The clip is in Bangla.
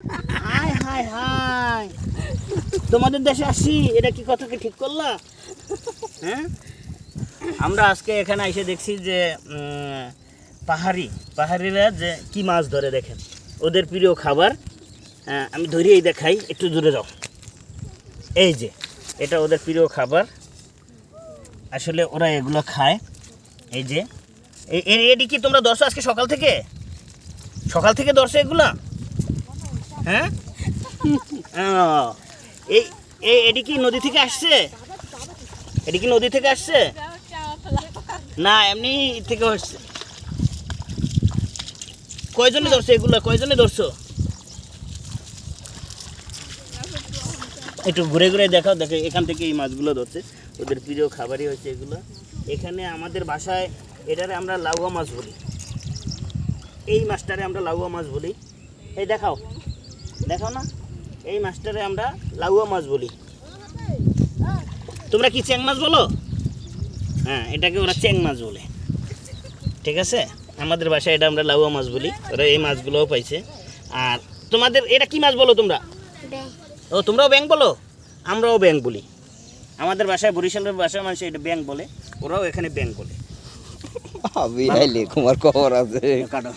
হাই হাই হাই, তোমাদের দেশে আসি, এটা কি কথা কি ঠিক করলা? হ্যাঁ, আমরা আজকে এখানে এসে দেখছি যে পাহাড়িরা যে কি মাছ ধরে দেখেন, ওদের প্রিয় খাবার। আমি ধরিয়েই দেখাই, একটু দূরে যাও। এই যে এটা ওদের প্রিয় খাবার, আসলে ওরা এগুলো খায়। এই যে এটি কি তোমরা ধরছো আজকে সকাল থেকে ধরছো এগুলা? হ্যাঁ, এই এটি কি নদী থেকে আসছে? এটি কি নদী থেকে আসছে না এমনি থেকে আসছে? কয়জনে ধরছো এগুলো, কয়জনে ধরছো? একটু ঘুরে ঘুরে দেখাও, দেখো এখান থেকে এই মাছগুলো ধরছে, ওদের প্রিয় খাবারই হচ্ছে এগুলো। এখানে আমাদের বাসায় এটারে আমরা লাউয়া মাছ বলি, এই মাছটারে আমরা লাউয়া মাছ বলি। এই দেখাও না, এই মাছটারে আমরা লাউয়া মাছ বলি। তোমরা কি চ্যাং মাছ বলো? হ্যাঁ, এটাকে ওরা চ্যাং মাছ বলে। ঠিক আছে, আমাদের বাসায় এটা আমরা লাউয়া মাছ বলি, ওরা এই মাছগুলোও পাইছে। আর তোমাদের এটা কি মাছ বলো তোমরা? ও, তোমরাও ব্যাং বলো? আমরাও ব্যাং বলি। আমাদের বাসায়, বরিশালের বাসায় মানুষ এটা ব্যাং বলে, ওরাও এখানে ব্যাং বলে। তোমার খবর আছে। কাটো।